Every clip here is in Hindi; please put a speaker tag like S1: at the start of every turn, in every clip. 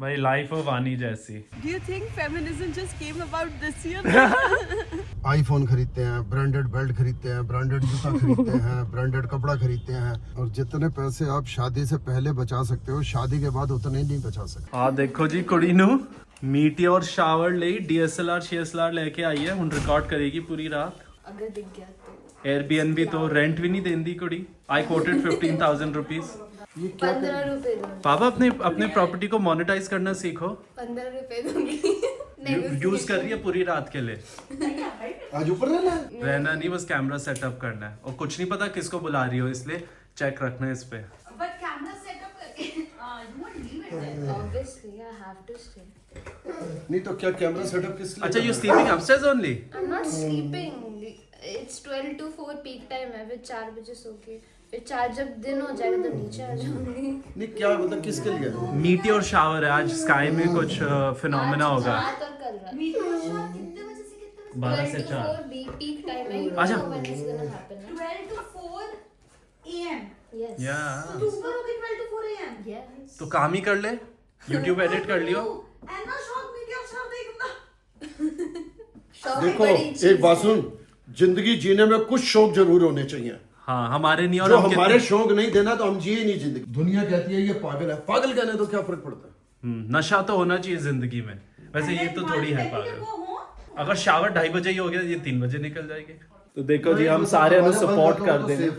S1: भाई लाइफ ऑफ वानी जैसी।
S2: Do you think feminism just came about this year?
S3: IPhone खरीदते हैं, ब्रांडेड बेल्ट खरीदते हैं, ब्रांडेड जूता खरीदते हैं, ब्रांडेड कपड़ा खरीदते हैं, और जितने पैसे आप शादी से पहले बचा सकते हो शादी के बाद उतने नहीं बचा सकते।
S1: आ देखो जी कुड़ी नू मीटियोर शावर ले DSLR शेएसएलआर लेके आई है, हुन रिकॉर्ड करेगी पूरी रात।
S2: अगर दिख गया तो
S1: एयरबीएनबी तो रेंट भी नहीं देंदी कुड़ी। I quoted 15,000 rupees.
S2: 15 रुपए दूंगी।
S1: पापा अपने प्रॉपर्टी को मोनेटाइज करना सीखो।
S2: 15 रुपए दूंगी।
S1: यूज कर रही है पूरी रात के लिए।
S3: आज ऊपर
S1: रहना नहीं, बस कैमरा सेटअप करना है और कुछ नहीं पता किसको बुला रही हो, इसलिए चेक रखना है इस पे।
S4: But camera setup करके you won't leave it there.
S2: Obviously, I have to stay.
S3: नहीं तो क्या कैमरा सेटअप किस लिए?
S1: अच्छा, you sleeping upstairs only?
S2: I'm not sleeping. It's 12 to 4 peak time है, फिर 4 बजे सो के फिर 4 जब दिन हो जाएगा तो नीचे आ जाऊंगी।
S3: नहीं क्या मतलब किसके लिए?
S1: मीटियोर शावर है आज, स्काई में कुछ फिनोमेना होगा।
S2: रात और कल रात।
S4: Meteor shower कितने बजे से कितने बजे?
S1: 12 से 4।
S2: 12 to 4 peak time है। You
S1: अच्छा।
S2: don't know when it's gonna happen.
S4: 12 to 4 AM.
S2: Yes.
S1: या
S4: तो ऊपर हो गई 12 to 4 AM.
S2: Yes.
S1: तो काम ही कर ले, यूट्यूब एडिट कर लियो।
S4: And ना shock meteor shower देखना.
S2: शौक
S3: देखो
S2: बड़ी
S3: एक
S2: चीज़
S3: बात
S2: है।
S3: सुन, जिंदगी जीने में कुछ शौक जरूर होने चाहिए।
S1: हाँ हमारे नहीं, और
S3: जो
S1: हम
S3: हमारे शौक नहीं देना तो हम जिए नहीं जिंदगी। दुनिया कहती है ये पागल है, पागल कहने तो क्या फर्क पड़ता है?
S1: नशा तो होना चाहिए जिंदगी में। वैसे ये तो थोड़ी है पागल। अगर शावर 2:30 बजे ही हो गया, ये 3 बजे निकल जाएगी। तो देखो जी, हम सारे हमें सपोर्ट कर देंगे।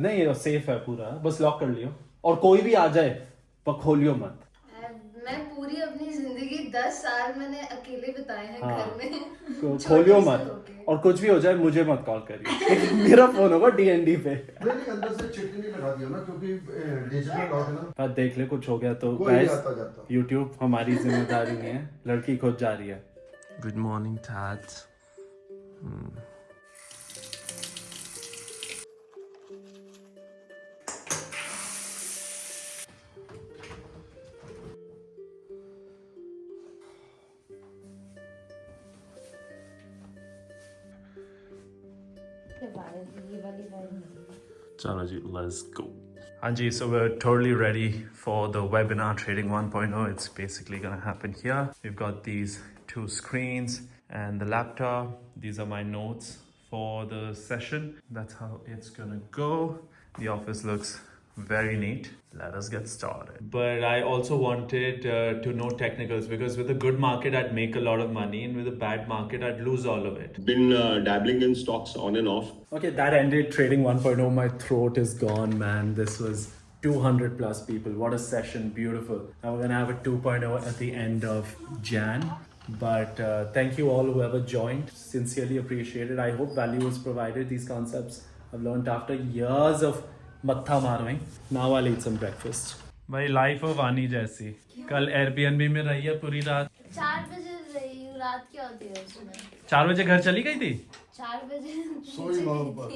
S1: नहीं सेफ है पूरा, बस लॉक कर लियो और कोई भी आ जाए पर खोलियो मत।
S2: मैं पूरी अपनी जिंदगी 10 साल मैंने अकेले बिताए हैं
S1: हाँ।
S2: घर में।
S1: खोलियो
S2: छोटे से
S1: मत,
S2: होके।
S1: और कुछ भी हो जाए मुझे मत कॉल करिए। मेरा फोन होगा DND पे।
S3: नहीं अंदर से चिट्ठी नहीं लगा दिया ना, क्योंकि डिजिटल लॉक है ना।
S1: हाँ देख ले कुछ हो गया तो
S3: कोई नहीं आता जाता।
S1: यूट्यूब हमारी जिम्मेदारी नहीं है, लड़की खुद जा रही है। Good morning ታት। चलो जी, let's go. हाँ जी, so we're totally ready for the webinar Trading 1.0. It's basically gonna happen here. We've got these 2 screens and the laptop. These are my notes for the session. That's how it's gonna go. The office looks very neat. Let us get started. But I also wanted to know technicals, because with a good market I'd make a lot of money, and with a bad market I'd lose all of it.
S5: Been dabbling in stocks on and off.
S1: Okay, that ended Trading 1.0. My throat is gone, man. This was 200 plus people. What a session. Beautiful. Now we're gonna have a 2.0 at the end of Jan. But thank you all whoever joined. Sincerely appreciated. I hope value was provided. These concepts I've learned after years of matha marwing. Now I'll eat some breakfast. भाई लाइफ ऑफ वानी जैसी। कल Airbnb में रही है पूरी रात।
S2: 4 बजे रही हूँ, रात क्या होती है उसमें?
S1: 4 बजे घर चली गई थी?
S2: 4 बजे
S3: सोई वहाँ पर।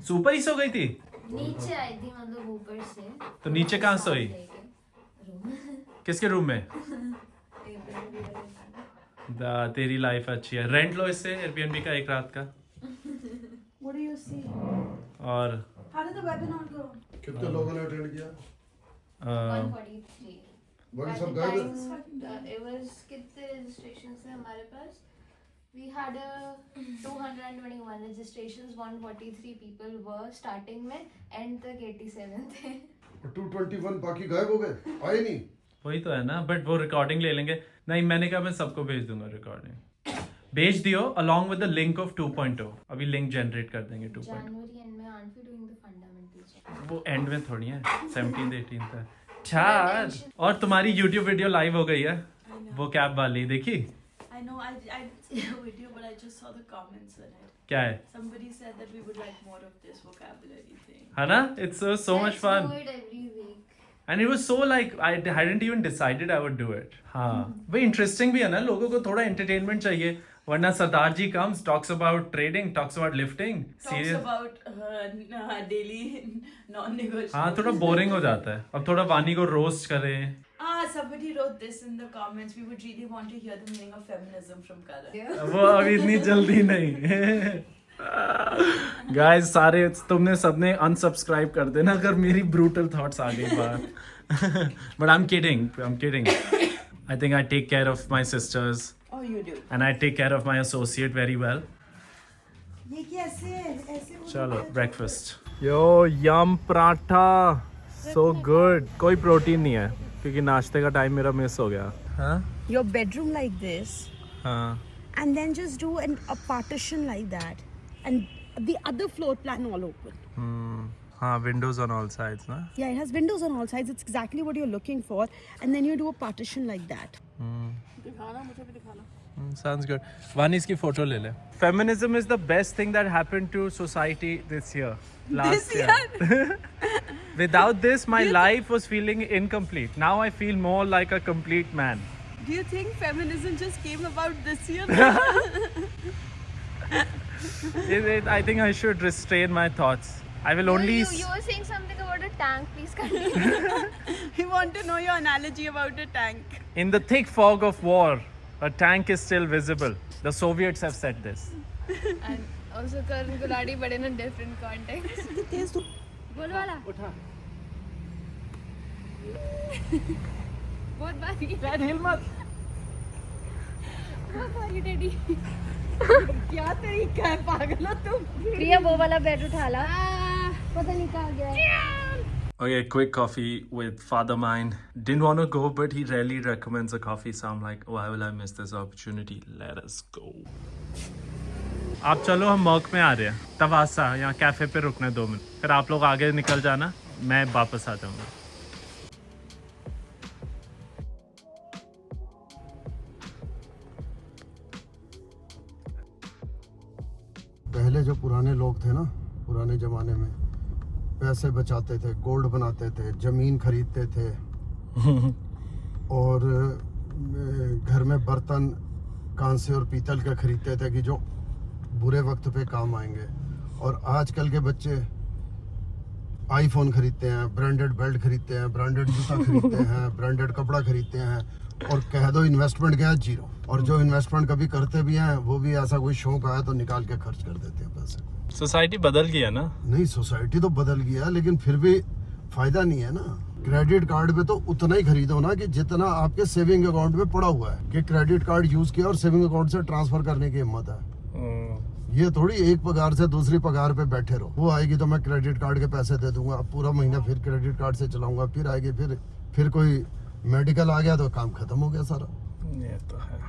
S1: सुपर ही सो गई थी?
S2: नीचे आई थी, मतलब ऊपर से।
S1: तो नीचे कहाँ सोई? किसके रूम में? तेरी लाइफ अच्छी है। रेंट लो इससे Airbnb का 1 रात का।
S4: What do you see?
S1: और
S4: How did the webinar go?
S3: कितने लोगों ने अटेंड किया?
S2: 143।
S3: बाकी सब
S2: At
S3: गए
S2: the
S3: थे?
S2: time, it was कितने registrations थे हमारे पास? We had 221 registrations, 143 people were starting में, end तक 87 थे।
S3: 221 बाकी गायब हो गए, आए नहीं।
S1: वही तो है ना, बट वो रिकॉर्डिंग ले लेंगे। नहीं, मैंने कहा मैं सबको भेज दूंगा रिकॉर्डिंग। भेज दियो along with the link of 2.0। अभी लिंक जनरेट कर देंगे 2.0।
S2: January end में aren't we doing the fundamentals?
S1: वो एंड में थोड़ी है, 17th 18th है। चार। और तुम्हारी YouTube वीडियो लाइव हो गई है, वो कैब वाली देखी?
S6: I know, I didn't see the video, but I just saw the comments on it.
S1: क्या है?
S6: Somebody said that we would like more of this vocabulary thing.
S1: है ना? It's so much
S2: Let's
S1: fun.
S2: do it every week.
S1: And it was so like I hadn't even decided I would do it. हाँ, भाई इंटरेस्टिंग भी है ना, लोगों को थोड़ा एंटरटेनमेंट चाहिए, वरना सरदार जी comes, talks about trading, talks about lifting,
S6: Talks
S1: serious.
S6: about daily non-negotiable.
S1: हाँ, थोड़ा बोरिंग हो जाता है। अब थोड़ा वानी को रोस्ट करें।
S6: Somebody wrote this in the comments. We would really want to hear the meaning of feminism from Karan.
S1: वो अभी इतनी जल्दी नहीं। गाइस सारे तुमने सबने अनसब्सक्राइब कर देना अगर मेरी ब्रूटल थॉट्स आ गई बात। But I am kidding I think I take care of my sisters
S6: Oh, you do.
S1: and I take care of my associate very well.
S6: ये कैसे ऐसे
S1: चलो breakfast. Yo, yum paratha. So good. कोई प्रोटीन नहीं है क्योंकि नाश्ते का टाइम मेरा मिस हो गया. हाँ?
S6: Your bedroom like this,
S1: हाँ.
S6: and then just do a partition like that, and the other floor plan all open.
S1: हाँ, windows on all sides, ना?
S6: Yeah, it has windows on all sides. It's exactly what you're looking for, and then you do a partition like that.
S1: Sounds good. Vanis की photo ले ले. Feminism is the best thing that happened to society this year. Last year. Without this, my life was feeling incomplete. Now I feel more like a complete man.
S6: Do you think feminism just came about this year?
S1: I think I should restrain my thoughts. I will only.
S2: You were saying something about a tank. Please continue.
S6: We want to know your analogy about a tank.
S1: In the thick fog of war, a tank is still visible. The Soviets have said this.
S2: And also Karan Guladi, but in a different context. बोल वाला.
S1: उठा.
S2: बहुत भारी.
S1: Dad, हिल मत.
S2: बहुत भारी डैडी.
S6: क्या तरीका है पागल हो तुम?
S2: प्रिया वो वाला बेड उठा ला. पता नहीं कहाँ गया.
S1: Okay, quick coffee with father mine. Didn't want to go, but he rarely recommends a coffee, so I'm like, why will I miss this opportunity? Let us go. आप चलो, हम मॉक में आ रहे हैं. तवासा यहाँ कैफे पे रुकने 2 मिनट. फिर आप लोग आगे निकल जाना. मैं वापस आ जाऊंगा.
S3: पहले जो पुराने लोग थे ना, पुराने जमाने में पैसे बचाते थे, गोल्ड बनाते थे, जमीन खरीदते थे और घर में बर्तन कांसे और पीतल के खरीदते थे कि जो बुरे वक्त पे काम आएंगे. और आजकल के बच्चे आईफोन खरीदते हैं, ब्रांडेड बेल्ट खरीदते हैं, ब्रांडेड जूता खरीदते हैं, ब्रांडेड कपड़ा खरीदते हैं और कह दो इन्वेस्टमेंट क्या है, जीरो. और जो इन्वेस्टमेंट कभी करते भी हैं वो भी ऐसा कोई शौक आया तो निकाल के खर्च कर देते हैं पैसे.
S1: सोसाइटी बदल गया ना.
S3: नहीं, सोसाइटी तो बदल गया लेकिन फिर भी फायदा नहीं है ना. क्रेडिट कार्ड पे तो उतना ही खरीदो ना कि जितना आपके सेविंग अकाउंट में पड़ा हुआ है. कि क्रेडिट कार्ड यूज किया और सेविंग अकाउंट से ट्रांसफर करने की हिम्मत है. ये थोड़ी एक पगार से दूसरी पगार पे बैठे रहो. वो आएगी तो मैं क्रेडिट कार्ड के पैसे दे दूंगा, अब पूरा महीना फिर क्रेडिट कार्ड से चलाऊंगा, फिर आएगी, फिर कोई मेडिकल आ गया तो काम खत्म हो गया सारा.
S1: ये तो है.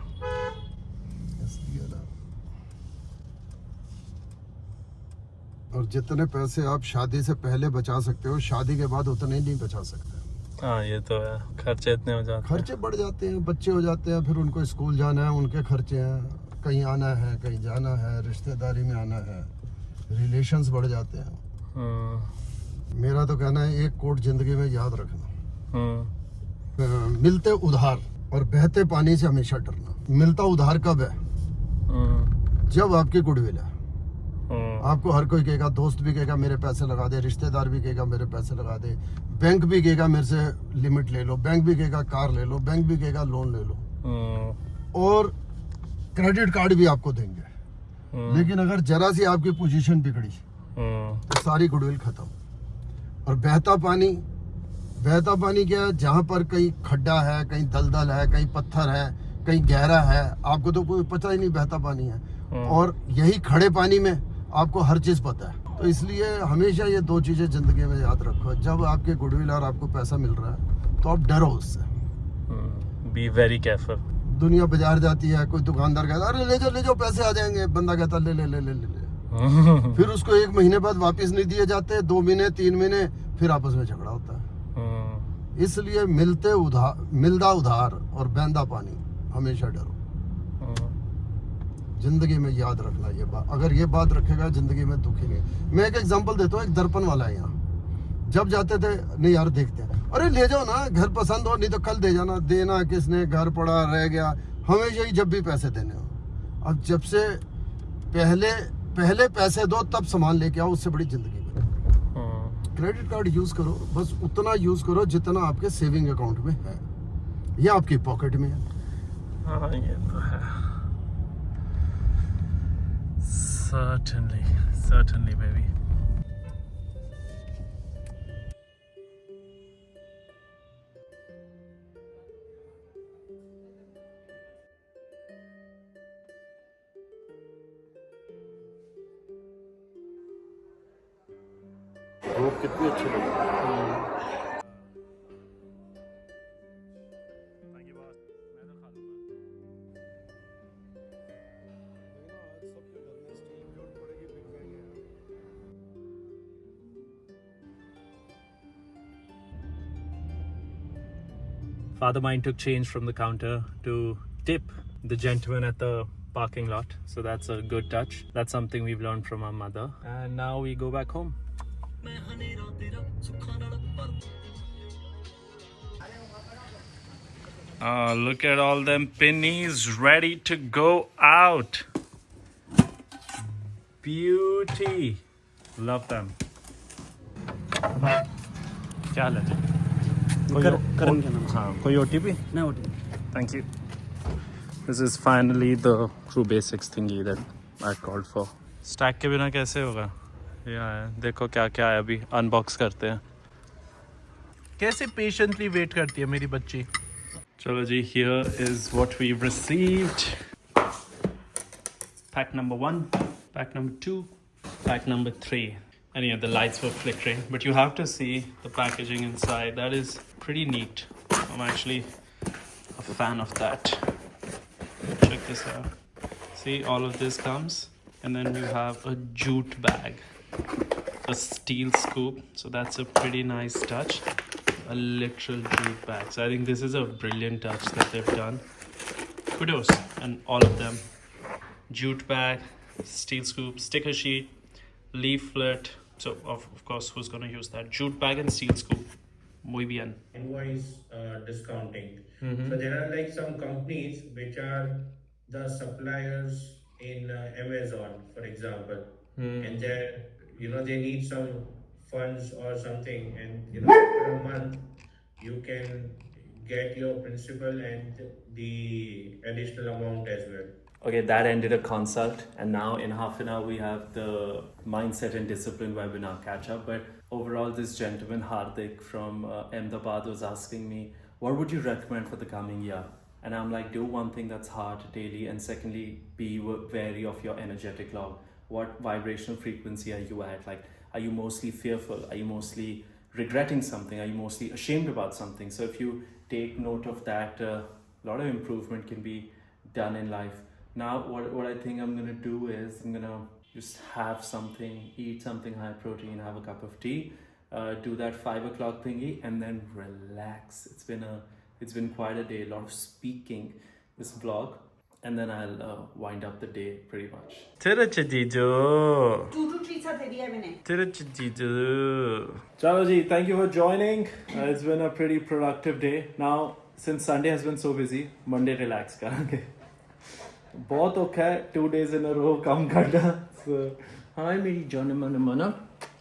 S3: इसलिए ना, और जितने पैसे आप शादी से पहले बचा सकते हो, शादी के बाद उतने नहीं बचा सकते.
S1: हाँ, ये तो है. खर्चे इतने हो जाते हैं.
S3: खर्चे बढ़ जाते हैं, बच्चे हो जाते हैं, फिर उनको स्कूल जाना है, उनके खर्चे हैं, कहीं आना है, कहीं जाना है, रिश्तेदारी में आना है, रिलेशंस बढ़ जाते हैं. मेरा तो कहना है एक कोट जिंदगी में याद रखना. मिलते उधार और बहते पानी से हमेशा डरना. मिलता उधार कब है? जब आपकी गुडविल है. आपको हर कोई कहेगा, दोस्त भी कहेगा मेरे पैसे लगा दे, रिश्तेदार भी कहेगा मेरे पैसे लगा दे, बैंक भी कहेगा मेरे से लिमिट ले लो, बैंक भी कहेगा कार ले लो, बैंक भी कहेगा लोन ले लो, और क्रेडिट कार्ड भी आपको देंगे. लेकिन अगर जरा सी आपकी पोजीशन बिगड़ी तो सारी गुडविल खत्म. और बहता पानी क्या है? जहाँ पर कहीं खड्डा है, कहीं दलदल है, कहीं पत्थर है, कहीं गहरा है, आपको तो कोई पता ही नहीं बहता पानी है. और यही खड़े पानी में आपको हर चीज पता है. तो इसलिए हमेशा ये 2 चीजें जिंदगी में याद रखो. जब आपके गुडविल और आपको पैसा मिल रहा है तो आप डरो उससे.
S1: Be very careful.
S3: दुनिया बाजार जाती है, कोई दुकानदार कहता है अरे ले जाओ पैसे आ जाएंगे. बंदा कहता ले ले. फिर उसको 1 महीने बाद वापस नहीं दिए जाते, 2 महीने 3 महीने, फिर आपस में झगड़ा होता है. इसलिए मिलदा उधार और बहंदा पानी हमेशा डरो. जिंदगी में याद रखना ये बात. अगर ये बात रखेगा जिंदगी में दुखी नहीं. मैं एक एग्जांपल देता हूँ. एक दर्पण वाला है यहाँ. जब जाते थे, नहीं यार देखते हैं, अरे ले जाओ ना, घर पसंद हो, नहीं तो कल दे जाना. देना किसने, घर पड़ा रह गया. हमेशा ही जब भी पैसे देने हो. अब जब से पहले पैसे दो तब सामान लेके आओ, उससे बड़ी जिंदगी बने. क्रेडिट कार्ड यूज करो, बस उतना यूज करो जितना आपके सेविंग अकाउंट में है या आपकी पॉकेट में है.
S1: हाँ, ये तो है. Certainly, baby.
S3: कितनी अच्छी लगी।
S1: Father mine took change from the counter to tip the gentleman at the parking lot. So that's a good touch. That's something we've learned from our mother. And now we go back home. Oh, look at all them pennies ready to go out. Beauty. Love them. क्या हाल है जी?
S7: करण के नाम से।
S1: हाँ, कोई OTP?
S7: नहीं OTP।
S1: Thank you. This is finally the Crew Basics thingy that I called for. Stack के बिना कैसे होगा? ये आया, देखो क्या क्या है, अभी अनबॉक्स करते हैं.
S7: कैसे पेशेंटली वेट करती है मेरी बच्ची।
S1: चलो जी, here is what we've received. Pack number 1, pack number 2, pack number 3. And yeah, the lights were flickering, but you have to see the packaging inside. That is pretty neat. I'm actually a fan of that. Check this out. See, all of this comes, and then you have a jute bag, a steel scoop. So that's a pretty nice touch. A literal jute bag. So I think this is a brilliant touch that they've done. Kudos, and all of them. Jute bag, steel scoop, sticker sheet, leaflet. So of course, who's going to use that? Jute bag and steel scoop. Muy bien.
S8: Invoice discounting. So there are like some companies which are the suppliers in Amazon, for example, and they need some funds or something, and for a month you can get your principal and the additional amount as well.
S1: Okay, that ended a consult, and now in half an hour we have the mindset and discipline webinar catch up. But overall, this gentleman Hardik from Ahmedabad was asking me, what would you recommend for the coming year? And I'm like, do one thing that's hard daily, and secondly, be wary of your energetic log. What vibrational frequency are you at? Like, are you mostly fearful? Are you mostly regretting something? Are you mostly ashamed about something? So if you take note of that, a lot of improvement can be done in life. Now, what I think I'm going to do is I'm going to just have something, eat something high protein, have a cup of tea, do that 5 o'clock thingy, and then relax. It's been quite a day, a lot of speaking, this vlog, and then I'll wind up the day pretty much.
S6: Two treats are दिया मैंने।
S1: Chalo ji, thank you for joining. It's been a pretty productive day. Now, since Sunday has been so busy, Monday relax karange. बहुत औखा है 2 days in a row काम करना. So, hi मेरी जान मना.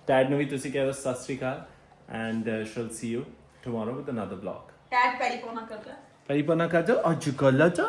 S1: Dad ने भी तुसी कह दो सत श्री अकाल, and shall see you tomorrow with another vlog.
S6: Dad पैरी पोना कर रहा है।
S1: पैरी पोना कर दो आज कल जा